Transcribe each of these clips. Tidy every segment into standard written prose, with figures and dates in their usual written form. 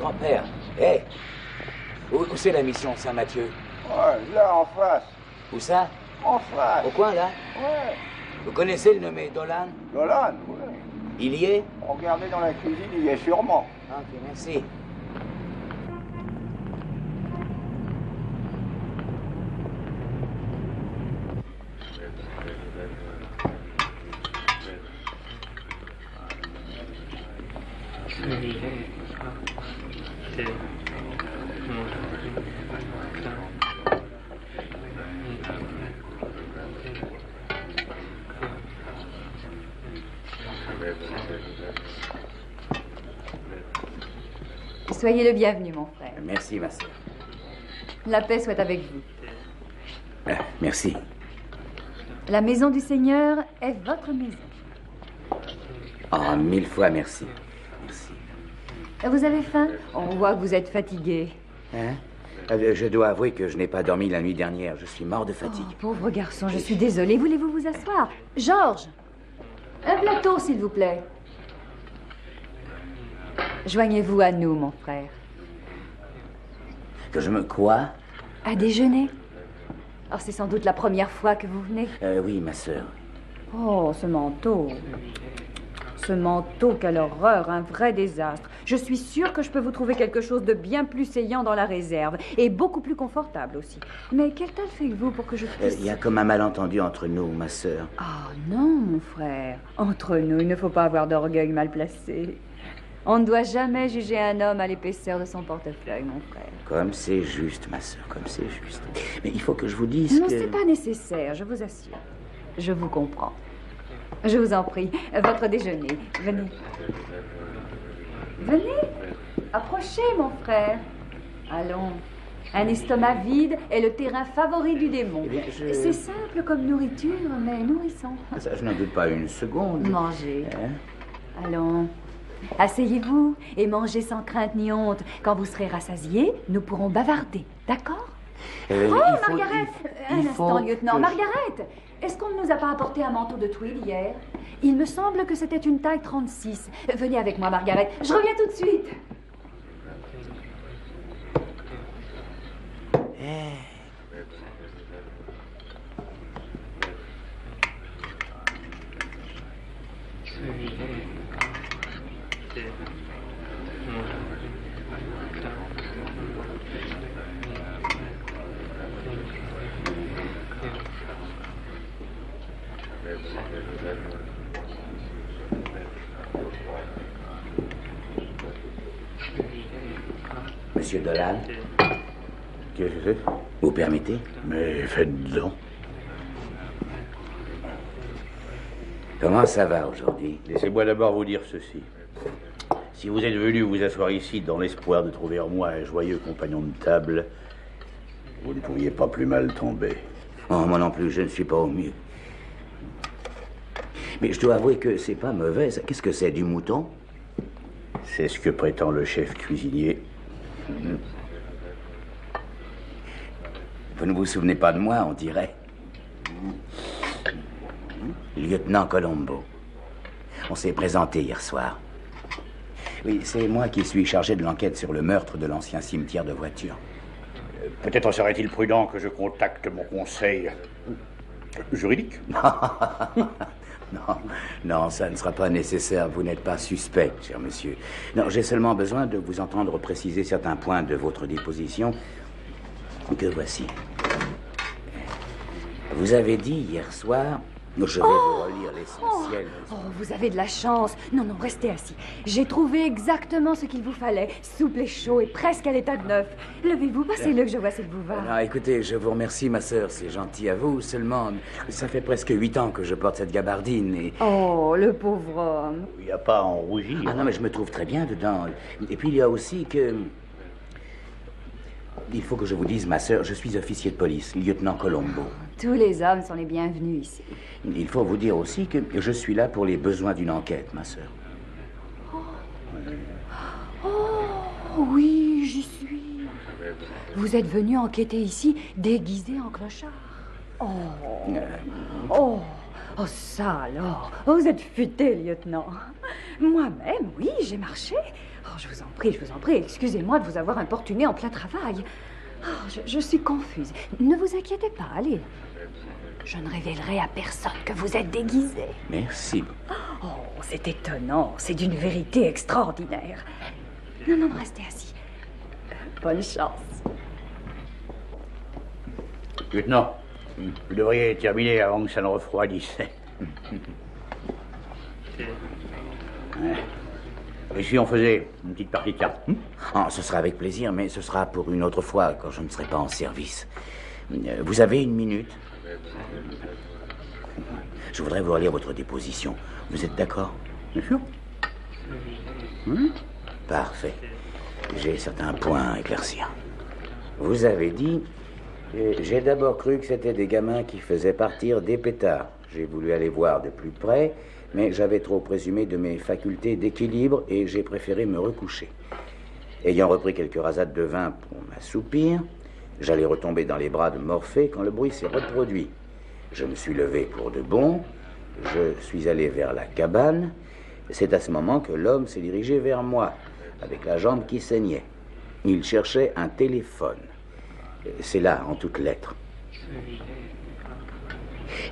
grand-père. Hé, où c'est la mission Saint-Mathieu? Ouais, là, en face. Où ça? En face. Au coin, là? Ouais. Vous connaissez le nommé Dolan? Dolan, ouais. Il y est? Regardez dans la cuisine, il y est sûrement. Ok, merci. Soyez le bienvenu, mon frère. Merci, ma sœur. La paix soit avec vous. Merci. La maison du Seigneur est votre maison. Oh, 1000 fois merci. Merci. Vous avez faim? On voit que vous êtes fatigué. Hein? Je dois avouer que je n'ai pas dormi la nuit dernière. Je suis mort de fatigue. Oh, pauvre garçon, je suis désolée. Voulez-vous vous asseoir? Georges, un plateau, s'il vous plaît. Joignez-vous à nous, mon frère. Que je me quoi? À déjeuner. Oh, c'est sans doute la première fois que vous venez. Oui, ma sœur. Oh, ce manteau. Ce manteau, quelle horreur, un vrai désastre. Je suis sûre que je peux vous trouver quelque chose de bien plus saillant dans la réserve. Et beaucoup plus confortable aussi. Mais quelle taille faites-vous pour que je puisse... Il y a comme un malentendu entre nous, ma sœur. Ah non, mon frère. Entre nous, il ne faut pas avoir d'orgueil mal placé. On ne doit jamais juger un homme à l'épaisseur de son portefeuille, mon frère. Comme c'est juste, ma sœur, comme c'est juste. Mais il faut que je vous dise non, que... c'est pas nécessaire, je vous assure. Je vous comprends. Je vous en prie, votre déjeuner. Venez. Venez. Approchez, mon frère. Allons. Un estomac vide est le terrain favori du démon. Eh bien, C'est simple comme nourriture, mais nourrissant. Ça, je n'en doute pas une seconde. Mangez. Hein? Allons. Asseyez-vous et mangez sans crainte ni honte. Quand vous serez rassasiés, nous pourrons bavarder. D'accord? Margaret! Un instant, lieutenant. Margaret! Est-ce qu'on ne nous a pas apporté un manteau de tweed hier? Il me semble que c'était une taille 36. Venez avec moi, Margaret. Je reviens tout de suite. Monsieur Dolan, Qu'est-ce que c'est? vous permettez? Mais faites donc. Comment ça va aujourd'hui? Laissez-moi d'abord vous dire ceci. Si vous êtes venu vous asseoir ici dans l'espoir de trouver en moi un joyeux compagnon de table, vous ne pourriez pas plus mal tomber. Oh, moi non plus, je ne suis pas au mieux. Mais je dois avouer que c'est pas mauvais, ça. Qu'est-ce que c'est, du mouton? C'est ce que prétend le chef cuisinier. Vous ne vous souvenez pas de moi, on dirait. Lieutenant Colombo. On s'est présenté hier soir. Oui, c'est moi qui suis chargé de l'enquête sur le meurtre de l'ancien cimetière de voitures. Peut-être serait-il prudent que je contacte mon conseil juridique. Non, ça ne sera pas nécessaire. Vous n'êtes pas suspect, cher monsieur. Non, j'ai seulement besoin de vous entendre préciser certains points de votre déposition que voici. Vous avez dit hier soir... Je vais vous relire l'essentiel. Oh, vous avez de la chance. Non, restez assis. J'ai trouvé exactement ce qu'il vous fallait. Souple et chaud et presque à l'état de neuf. Levez-vous, passez-le que je vois s'il vous va. Non, écoutez, je vous remercie, ma sœur. C'est gentil à vous. Seulement, ça fait presque 8 ans que je porte cette gabardine et... Oh, le pauvre homme. Il n'y a pas à en rougir. Ah non, mais je me trouve très bien dedans. Et puis, il y a aussi que... Il faut que je vous dise, ma sœur, je suis officier de police, lieutenant Colombo. Tous les hommes sont les bienvenus ici. Il faut vous dire aussi que je suis là pour les besoins d'une enquête, ma sœur. Oh, oui, j'y suis. Vous êtes venu enquêter ici, déguisé en clochard. Oh, ça alors. Vous êtes futé, lieutenant. Moi-même, oui, j'ai marché. Oh, je vous en prie, excusez-moi de vous avoir importuné en plein travail. Oh, je suis confuse. Ne vous inquiétez pas, allez. Je ne révélerai à personne que vous êtes déguisé. Merci. Oh, c'est étonnant, c'est d'une vérité extraordinaire. Non, restez assis. Bonne chance. Lieutenant, vous devriez terminer avant que ça ne refroidisse. Et si on faisait une petite partie de cartes? Ce sera avec plaisir, mais ce sera pour une autre fois, quand je ne serai pas en service. Vous avez 1 minute? Je voudrais vous relire votre déposition. Vous êtes d'accord? Bien sûr. Parfait. J'ai certains points à éclaircir. Vous avez dit... J'ai d'abord cru que c'était des gamins qui faisaient partir des pétards. J'ai voulu aller voir de plus près, mais j'avais trop présumé de mes facultés d'équilibre et j'ai préféré me recoucher. Ayant repris quelques rasades de vin pour m'assoupir, j'allais retomber dans les bras de Morphée quand le bruit s'est reproduit. Je me suis levé pour de bon, je suis allé vers la cabane. C'est à ce moment que l'homme s'est dirigé vers moi, avec la jambe qui saignait. Il cherchait un téléphone. C'est là, en toutes lettres.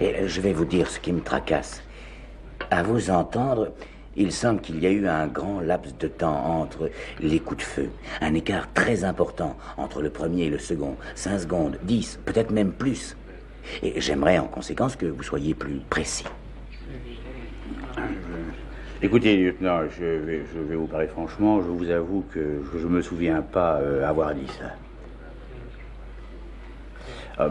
Et je vais vous dire ce qui me tracasse. À vous entendre, il semble qu'il y a eu un grand laps de temps entre les coups de feu. Un écart très important entre le premier et le second. 5 secondes, 10, peut-être même plus. Et j'aimerais en conséquence que vous soyez plus précis. Écoutez, lieutenant, je vais vous parler franchement. Je vous avoue que je ne me souviens pas avoir dit ça.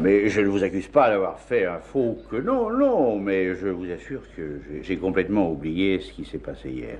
Mais je ne vous accuse pas d'avoir fait un faux que non, mais je vous assure que j'ai complètement oublié ce qui s'est passé hier.